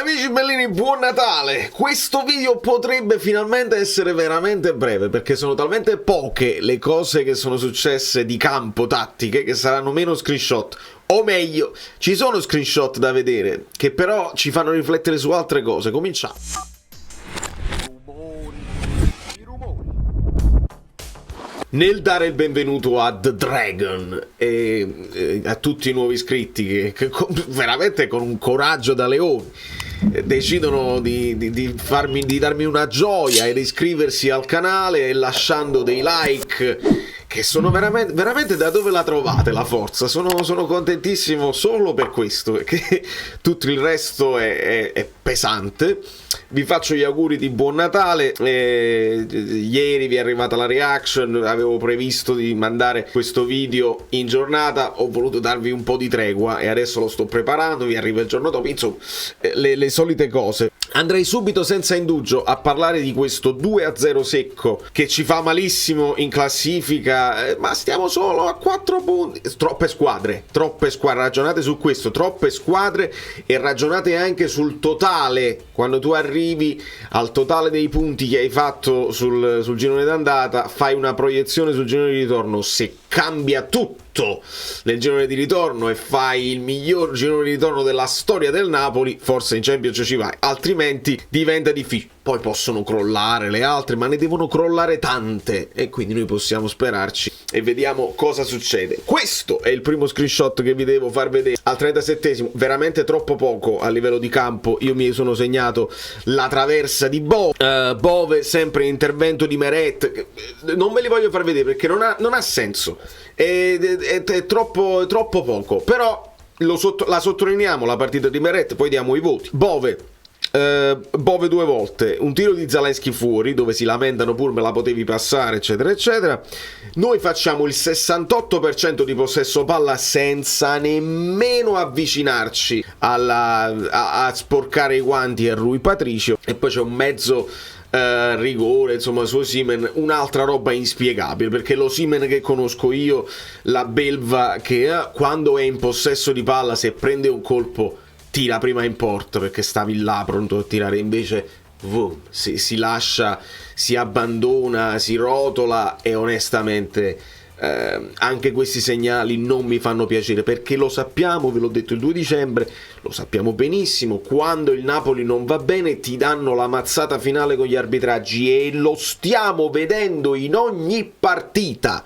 Amici bellini, buon Natale! Questo video potrebbe finalmente essere veramente breve perché sono talmente poche le cose che sono successe di campo, tattiche, che saranno meno screenshot. O meglio, ci sono screenshot da vedere che però ci fanno riflettere su altre cose. Cominciamo. Nel dare il benvenuto a The Dragon e a tutti i nuovi iscritti che veramente con un coraggio da leoni decidono di darmi una gioia ed iscriversi al canale e lasciando dei like che sono veramente da dove la trovate la forza. Sono contentissimo solo per questo, perché tutto il resto è pesante. Vi faccio gli auguri di buon Natale. Ieri vi è arrivata la reaction, avevo previsto di mandare questo video in giornata, ho voluto darvi un po' di tregua e adesso lo sto preparando, vi arriva il giorno dopo, insomma le solite cose. Andrei subito senza indugio a parlare di questo 2-0 secco che ci fa malissimo in classifica, ma stiamo solo a 4 punti. Troppe squadre, ragionate su questo, troppe squadre, e ragionate anche sul totale. Quando tu arrivi al totale dei punti che hai fatto sul girone d'andata, fai una proiezione sul girone di ritorno. Se cambia tutto nel girone di ritorno e fai il miglior girone di ritorno della storia del Napoli, forse in Champions ci vai, altrimenti diventa difficile. Poi possono crollare le altre, ma ne devono crollare tante e quindi noi possiamo sperarci e vediamo cosa succede. Questo è il primo screenshot che vi devo far vedere al 37esimo, veramente troppo poco a livello di campo. Io mi sono segnato la traversa di Bove, sempre intervento di Meret. Non ve li voglio far vedere perché non ha senso, è troppo poco, però la sottolineiamo la partita di Meret, poi diamo i voti. Bove 2 volte, un tiro di Zalewski fuori dove si lamentano pur me la potevi passare eccetera eccetera. Noi facciamo il 68% di possesso palla senza nemmeno avvicinarci a sporcare i guanti a Rui Patricio, e poi c'è un mezzo rigore insomma su Osimhen, un'altra roba inspiegabile, perché l'Osimhen che conosco io, la belva che quando è in possesso di palla, se prende un colpo tira prima in porta perché stavi là pronto a tirare, invece si lascia, si abbandona, si rotola, e onestamente anche questi segnali non mi fanno piacere, perché lo sappiamo, ve l'ho detto il 2 dicembre, lo sappiamo benissimo, quando il Napoli non va bene ti danno la mazzata finale con gli arbitraggi, e lo stiamo vedendo in ogni partita,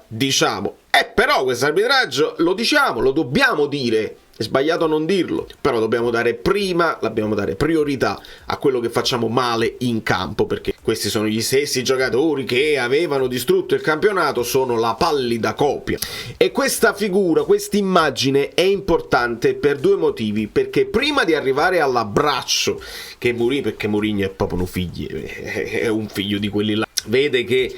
diciamo però questo arbitraggio lo diciamo, lo dobbiamo dire. È sbagliato non dirlo, però dobbiamo dare priorità a quello che facciamo male in campo, perché questi sono gli stessi giocatori che avevano distrutto il campionato, sono la pallida copia. E questa figura, questa immagine è importante per due motivi, perché prima di arrivare all'abbraccio che perché Mourinho è proprio un figlio, è un figlio di quelli là, vede che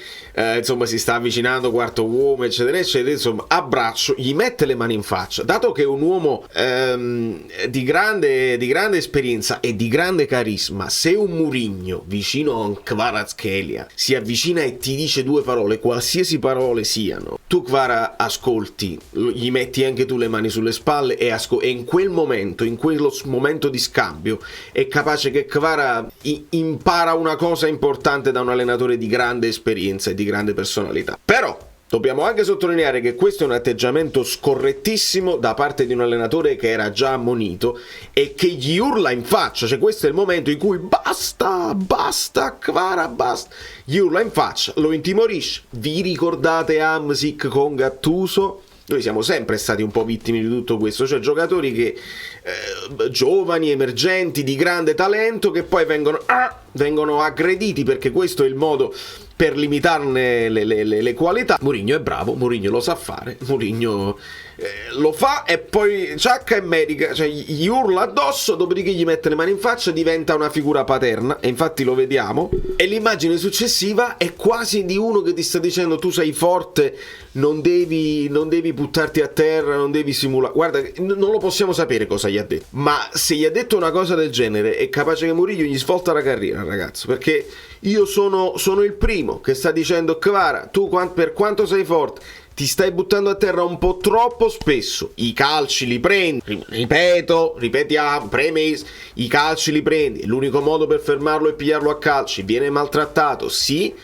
insomma si sta avvicinando quarto uomo eccetera eccetera, insomma abbraccio, gli mette le mani in faccia, dato che è un uomo di grande esperienza e di grande carisma. Se un Mourinho vicino a un Kvaratskhelia si avvicina e ti dice due parole, qualsiasi parole siano, tu Kvara ascolti, gli metti anche tu le mani sulle spalle e in quel momento, in quello momento di scambio, è capace che Kvara impara una cosa importante da un allenatore di grande esperienza e di grande personalità. Però dobbiamo anche sottolineare che questo è un atteggiamento scorrettissimo da parte di un allenatore che era già ammonito e che gli urla in faccia. Cioè questo è il momento in cui basta Kvara, basta, gli urla in faccia, lo intimorisce. Vi ricordate Hamsik con Gattuso? Noi siamo sempre stati un po' vittime di tutto questo, cioè giocatori che giovani, emergenti, di grande talento, che poi vengono aggrediti, perché questo è il modo per limitarne le qualità. Mourinho è bravo, Mourinho lo sa fare, Mourinho lo fa e poi ciacca e medica, cioè gli urla addosso, dopodiché gli mette le mani in faccia, diventa una figura paterna, e infatti lo vediamo. E l'immagine successiva è quasi di uno che ti sta dicendo: tu sei forte, non devi buttarti a terra, non devi simulare. Guarda, non lo possiamo sapere cosa gli ha detto, ma se gli ha detto una cosa del genere è capace che Mourinho gli svolta la carriera, ragazzo, perché io sono il primo che sta dicendo: Kvara, tu per quanto sei forte ti stai buttando a terra un po' troppo spesso. I calci li prendi, ripetiamo, premesso, i calci li prendi, l'unico modo per fermarlo è pigliarlo a calci, viene maltrattato, sì,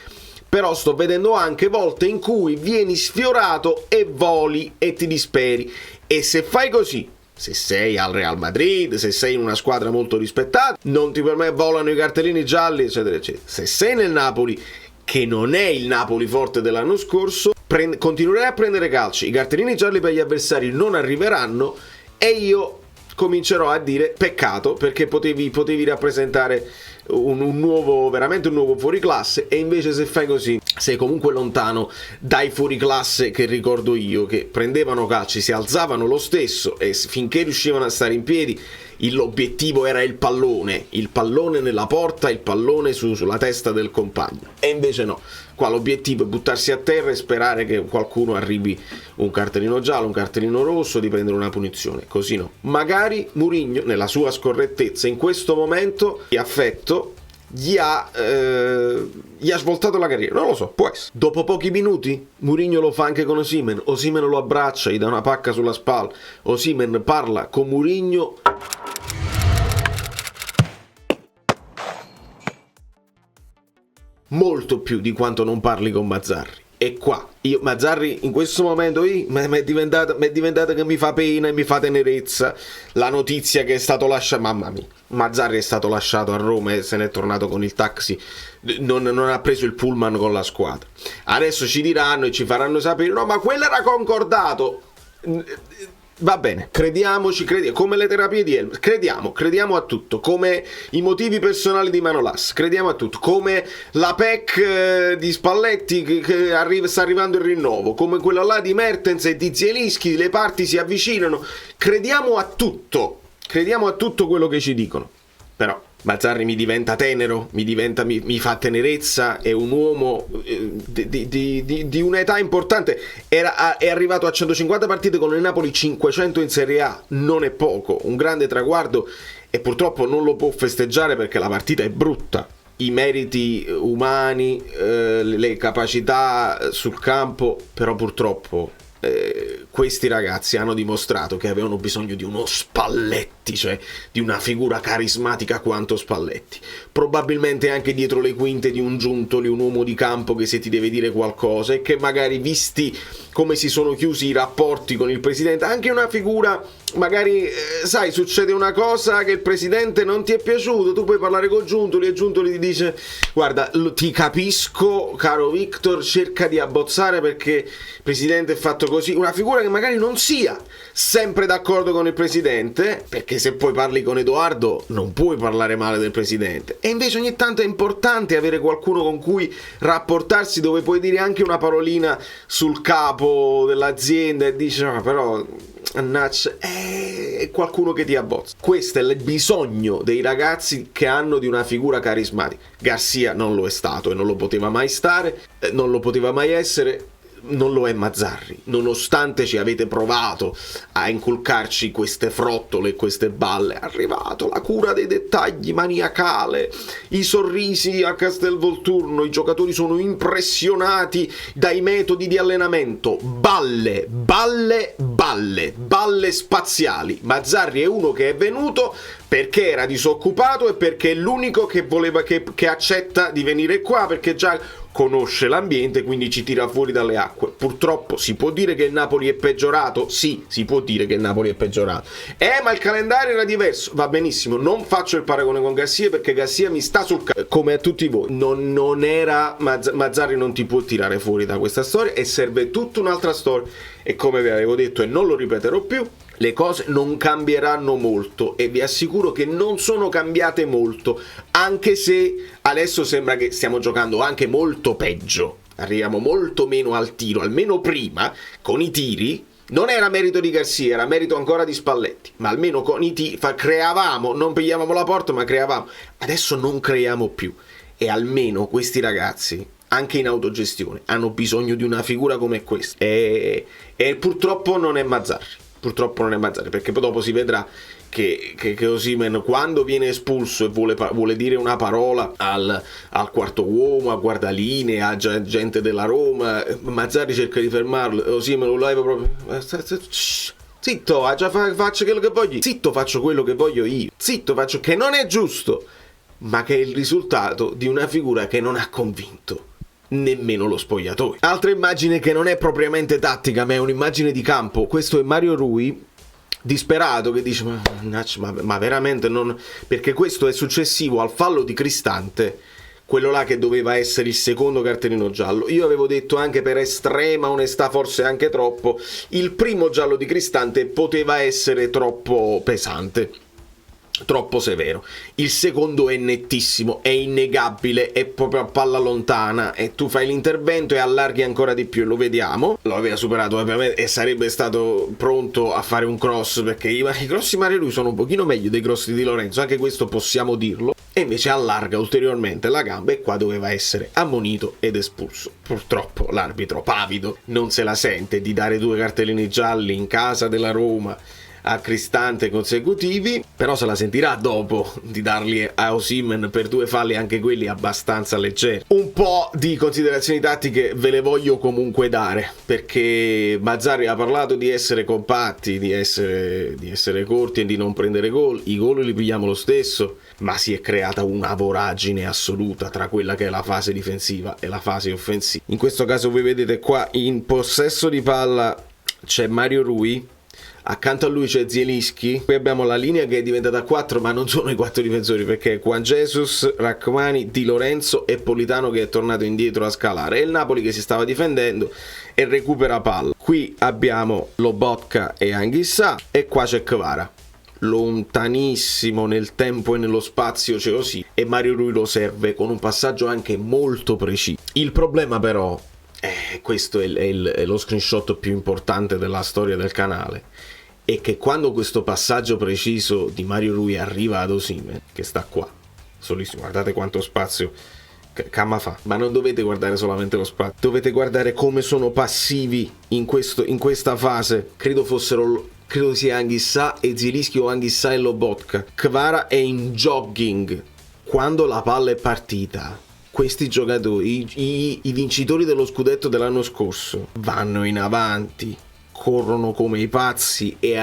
però sto vedendo anche volte in cui vieni sfiorato e voli e ti disperi, e se fai così, se sei al Real Madrid, se sei in una squadra molto rispettata, non ti permette, volano i cartellini gialli, eccetera, eccetera. Se sei nel Napoli, che non è il Napoli forte dell'anno scorso, continuerai a prendere calci, i cartellini gialli per gli avversari non arriveranno, e io comincerò a dire peccato, perché potevi rappresentare veramente un nuovo fuoriclasse, e invece se fai così sei comunque lontano dai fuoriclasse che ricordo io, che prendevano calci, si alzavano lo stesso e finché riuscivano a stare in piedi l'obiettivo era il pallone nella porta, il pallone sulla testa del compagno, e invece no, qua l'obiettivo è buttarsi a terra e sperare che qualcuno arrivi un cartellino giallo, un cartellino rosso, di prendere una punizione. Così no, magari Mourinho nella sua scorrettezza in questo momento di affetto gli ha svoltato la carriera, non lo so, può essere. Dopo pochi minuti Mourinho lo fa anche con Osimhen lo abbraccia, gli dà una pacca sulla spalla, Osimhen parla con Mourinho molto più di quanto non parli con Mazzarri. E qua Mazzarri in questo momento mi è diventata che mi fa pena e mi fa tenerezza la notizia che è stato lasciato. Mamma mia, Mazzarri è stato lasciato a Roma e se n'è tornato con il taxi, non ha preso il pullman con la squadra. Adesso ci diranno e ci faranno sapere: no, ma quello era concordato. Va bene, crediamoci, come le terapie di Elmer, crediamo a tutto, come i motivi personali di Manolas, crediamo a tutto, come la PEC di Spalletti che sta arrivando il rinnovo, come quella là di Mertens e di Zielinski, le parti si avvicinano, crediamo a tutto quello che ci dicono. Però Mazzarri mi diventa tenero, mi fa tenerezza, è un uomo di un'età importante, è arrivato a 150 partite con il Napoli, 500 in Serie A, non è poco, un grande traguardo, e purtroppo non lo può festeggiare perché la partita è brutta. I meriti umani, le capacità sul campo, però purtroppo questi ragazzi hanno dimostrato che avevano bisogno di uno Spalletti, cioè di una figura carismatica quanto Spalletti, probabilmente anche dietro le quinte di un Giuntoli, un uomo di campo che se ti deve dire qualcosa, e che magari, visti come si sono chiusi i rapporti con il presidente, anche una figura, magari sai, succede una cosa che il presidente non ti è piaciuto, tu puoi parlare con Giuntoli e Giuntoli ti dice: guarda, ti capisco caro Victor, cerca di abbozzare perché il presidente è fatto così. Una figura che magari non sia sempre d'accordo con il presidente, perché se poi parli con Edoardo non puoi parlare male del presidente, e invece ogni tanto è importante avere qualcuno con cui rapportarsi, dove puoi dire anche una parolina sul capo dell'azienda e dici: no, però è qualcuno che ti abbozza. Questo è il bisogno dei ragazzi che hanno di una figura carismatica. Garcia non lo è stato e non lo poteva mai essere. Non lo è Mazzarri, nonostante ci avete provato a inculcarci queste frottole e queste balle. È arrivato la cura dei dettagli maniacale, i sorrisi a Castelvolturno, i giocatori sono impressionati dai metodi di allenamento, balle spaziali. Mazzarri è uno che è venuto perché era disoccupato e perché è l'unico che voleva che accetta di venire qua, perché già conosce l'ambiente, quindi ci tira fuori dalle acque. Purtroppo si può dire che il Napoli è peggiorato? Sì, si può dire che il Napoli è peggiorato. Ma il calendario era diverso, va benissimo, non faccio il paragone con Garcia perché Garcia mi sta sul come a tutti voi. Non era Mazzarri, non ti può tirare fuori da questa storia, e serve tutta un'altra storia, e come vi avevo detto e non lo ripeterò più, le cose non cambieranno molto, e vi assicuro che non sono cambiate molto, anche se adesso sembra che stiamo giocando anche molto peggio, arriviamo molto meno al tiro, almeno prima con i tiri non era merito di Garcia, era merito ancora di Spalletti, ma almeno con i tiri creavamo, non pigliavamo la porta ma creavamo. Adesso non creiamo più, e almeno questi ragazzi anche in autogestione hanno bisogno di una figura come questa, e purtroppo non è Mazzarri. Perché poi dopo si vedrà che Osimhen, quando viene espulso e vuole dire una parola al quarto uomo, a guardalinee, a gente della Roma, Mazzarri cerca di fermarlo, Osimhen lo leva proprio. Zitto, faccio quello che voglio. Zitto, faccio quello che voglio io. Zitto, faccio, che non è giusto, ma che è il risultato di una figura che non ha convinto nemmeno lo spogliatoio. Altra immagine che non è propriamente tattica, ma è un'immagine di campo. Questo è Mario Rui disperato che dice ma veramente non, perché questo è successivo al fallo di Cristante, quello là che doveva essere il secondo cartellino giallo. Io avevo detto, anche per estrema onestà, forse anche troppo, il primo giallo di Cristante poteva essere troppo pesante, troppo severo. Il secondo è nettissimo, è innegabile, è proprio a palla lontana, e tu fai l'intervento e allarghi ancora di più, lo vediamo. Lo aveva superato ovviamente e sarebbe stato pronto a fare un cross, perché i cross di Mario Rui sono un pochino meglio dei cross di Di Lorenzo, anche questo possiamo dirlo, e invece allarga ulteriormente la gamba, e qua doveva essere ammonito ed espulso. Purtroppo l'arbitro, pavido, non se la sente di dare 2 cartellini gialli in casa della Roma a Cristante consecutivi, però se la sentirà dopo di darli a Osimhen per 2 falli, anche quelli abbastanza leggeri. Un po' di considerazioni tattiche ve le voglio comunque dare, perché Mazzarri ha parlato di essere compatti, di essere corti e di non prendere gol. I gol li pigliamo lo stesso, ma si è creata una voragine assoluta tra quella che è la fase difensiva e la fase offensiva. In questo caso voi vedete qua in possesso di palla c'è Mario Rui, accanto a lui c'è Zielinski, qui abbiamo la linea che è diventata 4, ma non sono i 4 difensori, perché è Juan Jesus, Rachmani, Di Lorenzo e Politano che è tornato indietro a scalare, e il Napoli che si stava difendendo e recupera palla. Qui abbiamo Lobotka e Anghissà, e qua c'è Kvara, lontanissimo nel tempo e nello spazio c'è così, e Mario Rui lo serve con un passaggio anche molto preciso. Il problema però, questo è lo screenshot più importante della storia del canale, è che quando questo passaggio preciso di Mario Rui arriva ad Osimhen, che sta qua, solissimo, guardate quanto spazio Camma fa, ma non dovete guardare solamente lo spazio, dovete guardare come sono passivi in questa fase. Credo sia Anghissà e Zielinski, o Anghissà e Lobotka. Kvara è in jogging quando la palla è partita. Questi giocatori, i vincitori dello scudetto dell'anno scorso, vanno in avanti, corrono come i pazzi e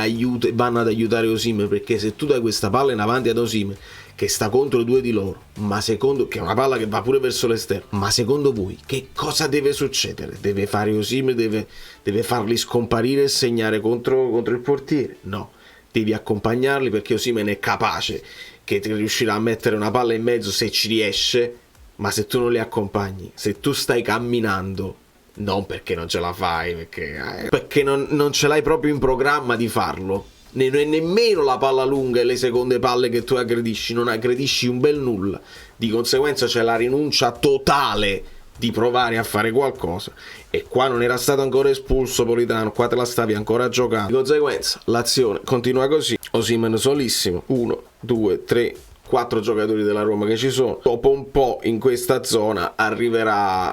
vanno ad aiutare Osimhen, perché se tu dai questa palla in avanti ad Osimhen, che sta contro 2 di loro, che è una palla che va pure verso l'esterno, ma secondo voi che cosa deve succedere? Deve fare Osimhen, deve farli scomparire e segnare contro il portiere? No, devi accompagnarli, perché Osimhen è capace che ti riuscirà a mettere una palla in mezzo se ci riesce, ma se tu non li accompagni, se tu stai camminando, non perché non ce la fai, perché non ce l'hai proprio in programma di farlo, nemmeno la palla lunga e le seconde palle che tu aggredisci, non aggredisci un bel nulla, di conseguenza c'è la rinuncia totale di provare a fare qualcosa, e qua non era stato ancora espulso Politano, qua te la stavi ancora giocando, di conseguenza l'azione continua così. Osimhen solissimo, 1, 2, 3, 4 giocatori della Roma che ci sono. Dopo un po' in questa zona arriverà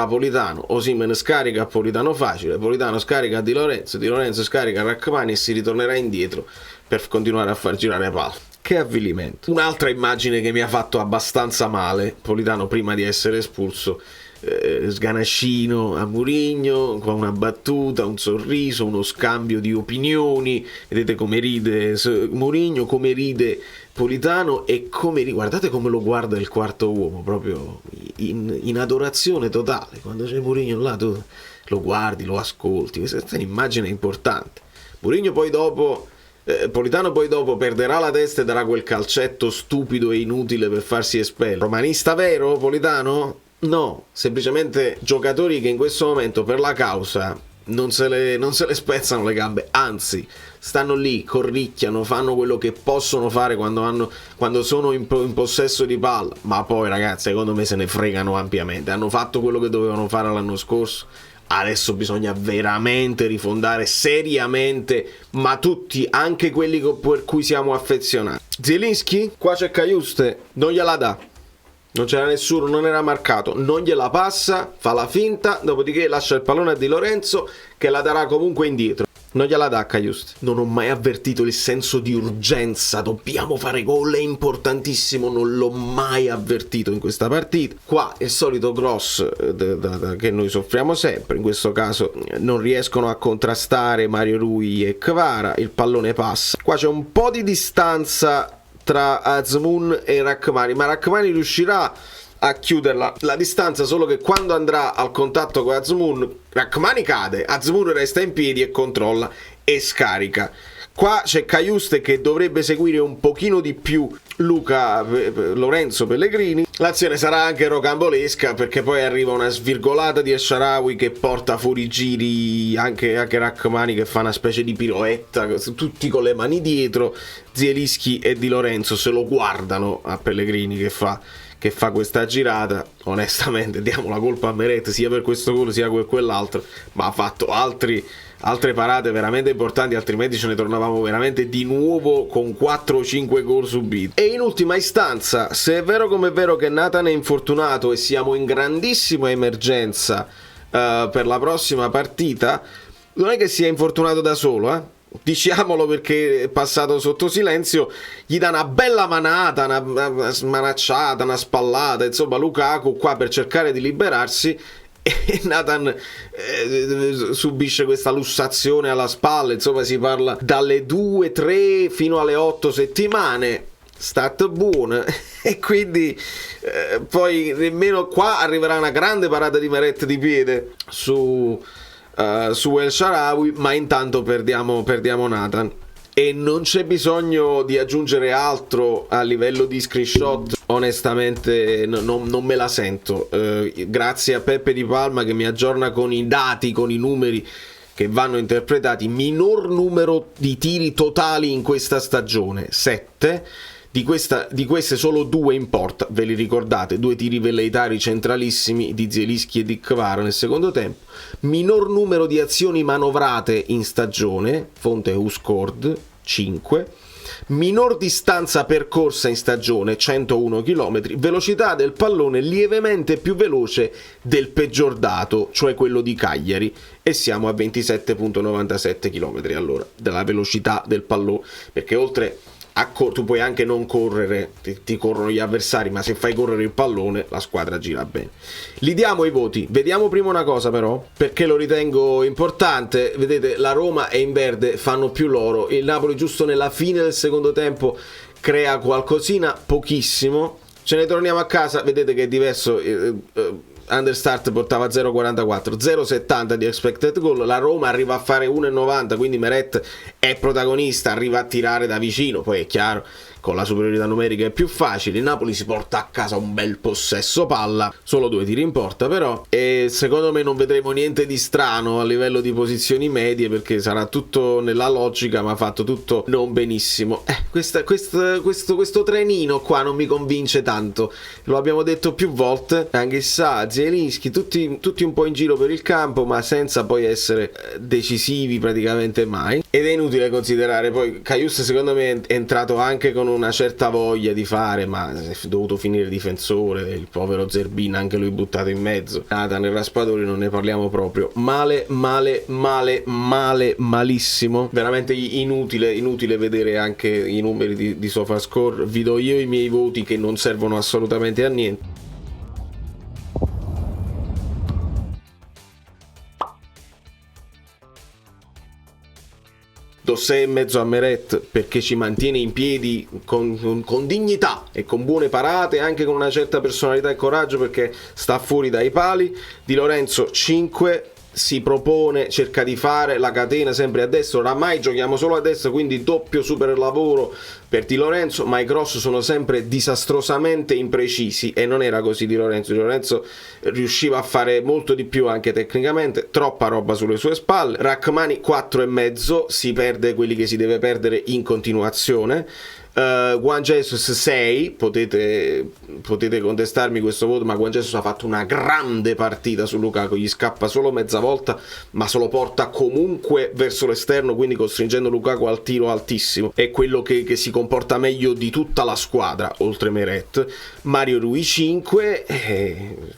Politano, Osimhen scarica a Politano facile, Politano scarica a Di Lorenzo scarica a Rachmani, e si ritornerà indietro per continuare a far girare palla. Che avvilimento. Un'altra immagine che mi ha fatto abbastanza male, Politano prima di essere espulso, sganascino a Mourinho con una battuta, un sorriso, uno scambio di opinioni. Vedete come ride Mourinho, come ride Politano, e guardate come lo guarda il quarto uomo, proprio in adorazione totale. Quando c'è Mourinho là, tu lo guardi, lo ascolti. Questa è un'immagine importante. Mourinho poi dopo, Politano poi dopo perderà la testa e darà quel calcetto stupido e inutile per farsi espellere. Romanista vero Politano? No, semplicemente giocatori che in questo momento per la causa non se le spezzano le gambe, anzi stanno lì, corricchiano, fanno quello che possono fare quando sono in possesso di palla, ma poi ragazzi secondo me se ne fregano ampiamente. Hanno fatto quello che dovevano fare l'anno scorso, adesso bisogna veramente rifondare seriamente, ma tutti, anche quelli per cui siamo affezionati. Zielinski, qua c'è Cajuste, non gliela dà. Non c'era nessuno, non era marcato, non gliela passa, fa la finta, dopodiché lascia il pallone a Di Lorenzo che la darà comunque indietro. Non gliela dà Cajuste. Non ho mai avvertito il senso di urgenza, dobbiamo fare gol, è importantissimo, non l'ho mai avvertito in questa partita. Qua il solito gross che noi soffriamo sempre, in questo caso non riescono a contrastare Mario Rui e Kvara, il pallone passa. Qua c'è un po' di distanza tra Azmoun e Rrahmani, ma Rrahmani riuscirà a chiuderla la distanza, solo che quando andrà al contatto con Azmoun, Rrahmani cade, Azmoun resta in piedi e controlla e scarica. Qua c'è Cajuste che dovrebbe seguire un pochino di più Lorenzo Pellegrini. L'azione sarà anche rocambolesca, perché poi arriva una svirgolata di El Shaarawy che porta fuori giri anche Rrahmani, che fa una specie di piroetta, tutti con le mani dietro. Zielinski e Di Lorenzo se lo guardano a Pellegrini che fa questa girata. Onestamente diamo la colpa a Meret sia per questo gol sia per quell'altro, ma ha fatto altre parate veramente importanti, altrimenti ce ne tornavamo veramente di nuovo con 4 o 5 gol subiti. E in ultima istanza, se è vero come è vero che Nathan è infortunato e siamo in grandissima emergenza per la prossima partita, non è che sia infortunato da solo, diciamolo, perché è passato sotto silenzio. Gli dà una bella manata, una smanacciata, una spallata, insomma Lukaku qua per cercare di liberarsi, e Nathan subisce questa lussazione alla spalla. Insomma, si parla dalle 2-3 fino alle 8 settimane, stat buona. E quindi poi nemmeno qua arriverà una grande parata di Meret di piede su El Shaarawy, ma intanto perdiamo Nathan. E non c'è bisogno di aggiungere altro a livello di screenshot, onestamente non me la sento. Grazie a Peppe Di Palma che mi aggiorna con i dati, con i numeri che vanno interpretati. Minor numero di tiri totali in questa stagione, 7. Di queste solo 2 in porta, ve li ricordate? 2 tiri velleitari centralissimi di Zielinski e di Kvara nel secondo tempo. Minor numero di azioni manovrate in stagione, fonte WhoScored, 5. Minor distanza percorsa in stagione, 101 km. Velocità del pallone lievemente più veloce del peggior dato, cioè quello di Cagliari, e siamo a 27,97 km all'ora della velocità del pallone, perché oltre tu puoi anche non correre, ti corrono gli avversari, ma se fai correre il pallone la squadra gira bene. Li diamo i voti. Vediamo prima una cosa però, perché lo ritengo importante. Vedete, la Roma è in verde, fanno più loro. Il Napoli giusto nella fine del secondo tempo crea qualcosina, pochissimo. Ce ne torniamo a casa, vedete che è diverso. Understart portava 0,44, 0,70 di expected goal. La Roma arriva a fare 1,90, quindi Meret è protagonista, arriva a tirare da vicino. Poi è chiaro, con la superiorità numerica è più facile. Il Napoli si porta a casa un bel possesso palla, solo 2 tiri in porta però, e secondo me non vedremo niente di strano a livello di posizioni medie, perché sarà tutto nella logica, ma fatto tutto non benissimo. Questo trenino qua non mi convince tanto, lo abbiamo detto più volte, anche Sa, Zielinski, tutti un po' in giro per il campo, ma senza poi essere decisivi praticamente mai. Ed è inutile considerare poi Cajuste, secondo me è entrato anche con una certa voglia di fare, ma è dovuto finire difensore. Il povero Zerbin anche lui buttato in mezzo. Nathan e Raspadori non ne parliamo proprio. Malissimo, veramente inutile vedere anche i numeri di SofaScore. Vi do io i miei voti che non servono assolutamente a niente. Do 6,5 a Meret, perché ci mantiene in piedi con dignità e con buone parate, anche con una certa personalità e coraggio, perché sta fuori dai pali. Di Lorenzo 5, si propone, cerca di fare la catena sempre a destra. Oramai giochiamo solo a destra, quindi doppio super lavoro per Di Lorenzo, ma i cross sono sempre disastrosamente imprecisi, e non era così Di Lorenzo. Di Lorenzo riusciva a fare molto di più anche tecnicamente, troppa roba sulle sue spalle. Rrahmani 4,5, si perde quelli che si deve perdere in continuazione. Juan Jesus 6, potete contestarmi questo voto, ma Juan Jesus ha fatto una grande partita su Lukaku, gli scappa solo mezza volta, ma se lo porta comunque verso l'esterno, quindi costringendo Lukaku al tiro altissimo. È quello che si comporta meglio di tutta la squadra, oltre Meret. Mario Rui 5,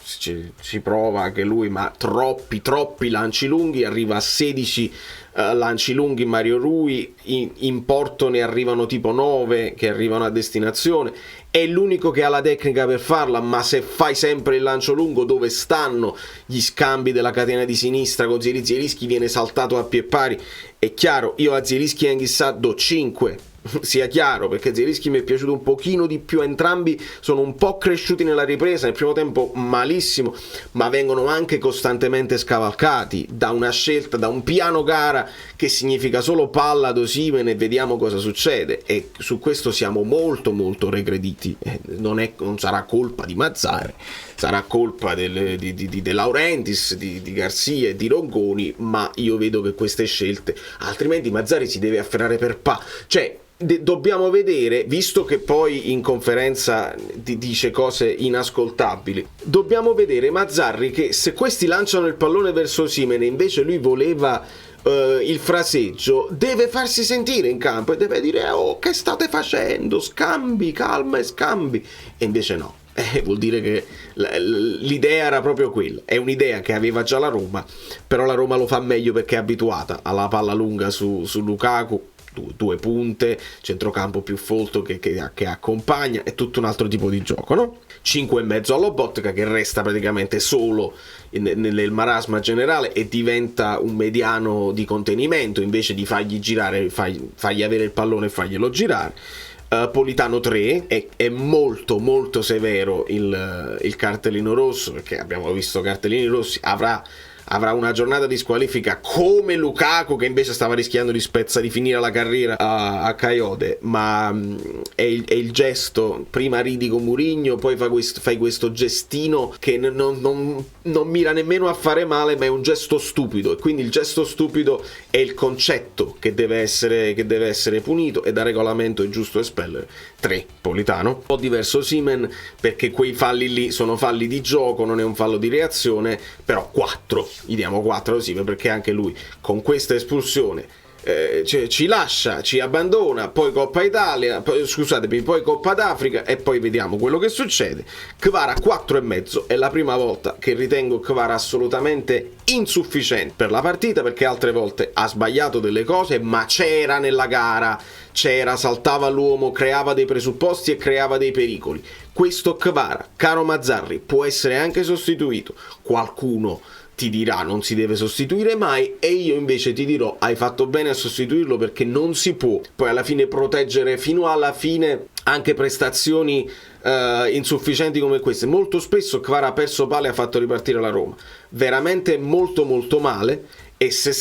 ci prova anche lui, ma troppi lanci lunghi, arriva a 16 lanci lunghi. Mario Rui in porto ne arrivano tipo 9 che arrivano a destinazione, è l'unico che ha la tecnica per farla, ma se fai sempre il lancio lungo, dove stanno gli scambi della catena di sinistra con Zielinski viene saltato a pie pari. È chiaro, io a Zielinski e Anguissa do 5, sia chiaro, perché Zielinski mi è piaciuto un pochino di più, entrambi sono un po' cresciuti nella ripresa, nel primo tempo malissimo, ma vengono anche costantemente scavalcati da una scelta, da un piano gara che significa solo palla ad Osimhen e vediamo cosa succede, e su questo siamo molto molto regrediti. Non sarà colpa di Mazzarri, sarà colpa di De Laurentiis, di Garcia e di Rongoni, ma io vedo che queste scelte, altrimenti Mazzarri si deve afferrare per cioè dobbiamo vedere, visto che poi in conferenza dice cose inascoltabili, dobbiamo vedere Mazzarri che se questi lanciano il pallone verso Osimhen e invece lui voleva il fraseggio, deve farsi sentire in campo e deve dire: oh, che state facendo? Scambi, calma e scambi. E invece no. Vuol dire che l'idea era proprio quella, è un'idea che aveva già la Roma, però la Roma lo fa meglio perché è abituata alla palla lunga su Lukaku, due punte, centrocampo più folto che accompagna, è tutto un altro tipo di gioco, no? 5,5 allo Lobotka, che resta praticamente solo nel marasma generale e diventa un mediano di contenimento, invece di fargli girare, fargli avere il pallone e farglielo girare. Politano 3, è molto molto severo il cartellino rosso, perché abbiamo visto cartellini rossi, avrà una giornata di squalifica come Lukaku, che invece stava rischiando di finire la carriera a Coyote, ma è il gesto, prima ridi con Mourinho, poi fai questo gestino che non mira nemmeno a fare male, ma è un gesto stupido, e quindi il gesto stupido è il concetto che deve essere punito, e da regolamento è giusto espellere. 3 Politano, un po' diverso Osimhen, perché quei falli lì sono falli di gioco, non è un fallo di reazione, però 4, gli diamo 4 così, perché anche lui con questa espulsione ci lascia, ci abbandona, poi Coppa Italia, poi Coppa d'Africa, e poi vediamo quello che succede. Kvara 4,5, è la prima volta che ritengo Kvara assolutamente insufficiente per la partita, perché altre volte ha sbagliato delle cose, ma c'era nella gara, saltava l'uomo, creava dei presupposti e creava dei pericoli. Questo Kvara, caro Mazzarri, può essere anche sostituito. Qualcuno ti dirà non si deve sostituire mai, e io invece ti dirò hai fatto bene a sostituirlo, perché non si può poi alla fine proteggere fino alla fine anche prestazioni insufficienti come queste. Molto spesso Kvara ha perso pale e ha fatto ripartire la Roma veramente molto molto male, e se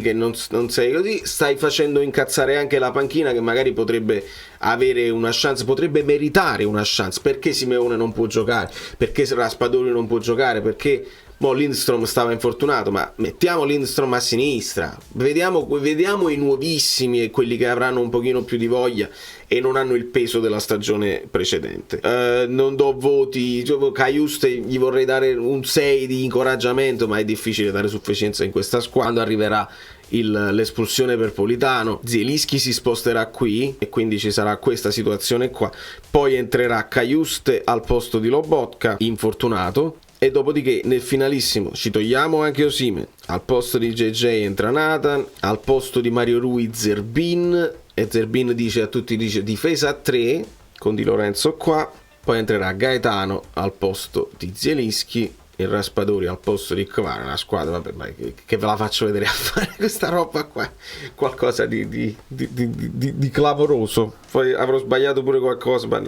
che non sei così, stai facendo incazzare anche la panchina, che magari potrebbe avere una chance, potrebbe meritare una chance. Perché Simeone non può giocare? Perché Raspadori non può giocare? Perché Lindstrom stava infortunato, ma mettiamo Lindstrom a sinistra, vediamo i nuovissimi e quelli che avranno un pochino più di voglia e non hanno il peso della stagione precedente. Non do voti, Cajuste gli vorrei dare un 6 di incoraggiamento, ma è difficile dare sufficienza in questa squadra. Quando arriverà l'espulsione per Politano, Zielinski si sposterà qui e quindi ci sarà questa situazione qua, poi entrerà Cajuste al posto di Lobotka, infortunato, e dopodiché nel finalissimo ci togliamo anche Osimhen, al posto di JJ entra Nathan, al posto di Mario Rui Zerbin, e Zerbin dice a tutti, difesa a 3 con Di Lorenzo qua, poi entrerà Gaetano al posto di Zielinski, il Raspadori al posto di Kvara. Una squadra, vabbè, ma che ve la faccio vedere a fare questa roba qua, qualcosa di clamoroso. Poi avrò sbagliato pure qualcosa, ma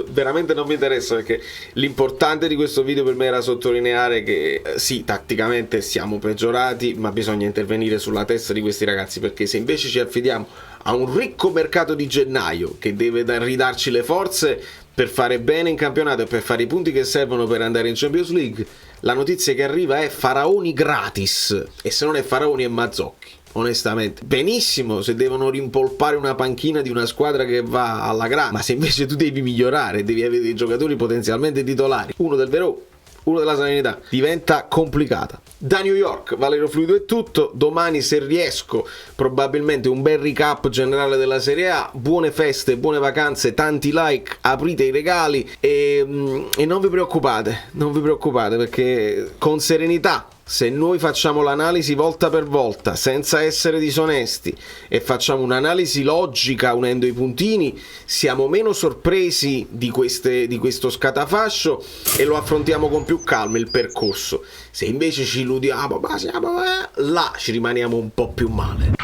veramente non mi interessa, perché l'importante di questo video per me era sottolineare che sì, tatticamente siamo peggiorati, ma bisogna intervenire sulla testa di questi ragazzi, perché se invece ci affidiamo a un ricco mercato di gennaio che deve ridarci le forze per fare bene in campionato e per fare i punti che servono per andare in Champions League, la notizia che arriva è Faraoni gratis, e se non è Faraoni è Mazzocchi, onestamente. Benissimo se devono rimpolpare una panchina di una squadra che va alla grande, ma se invece tu devi migliorare, devi avere dei giocatori potenzialmente titolari, uno del Verona, uno della Salernitana, diventa complicata. Da New York, Valerio Fluido è tutto. Domani, se riesco, probabilmente un bel recap generale della Serie A. Buone feste, buone vacanze, tanti like, aprite i regali e non vi preoccupate, perché con serenità Se noi facciamo l'analisi volta per volta senza essere disonesti e facciamo un'analisi logica unendo i puntini, siamo meno sorpresi di questo scatafascio e lo affrontiamo con più calma il percorso. Se invece ci illudiamo, ma siamo là, ci rimaniamo un po' più male.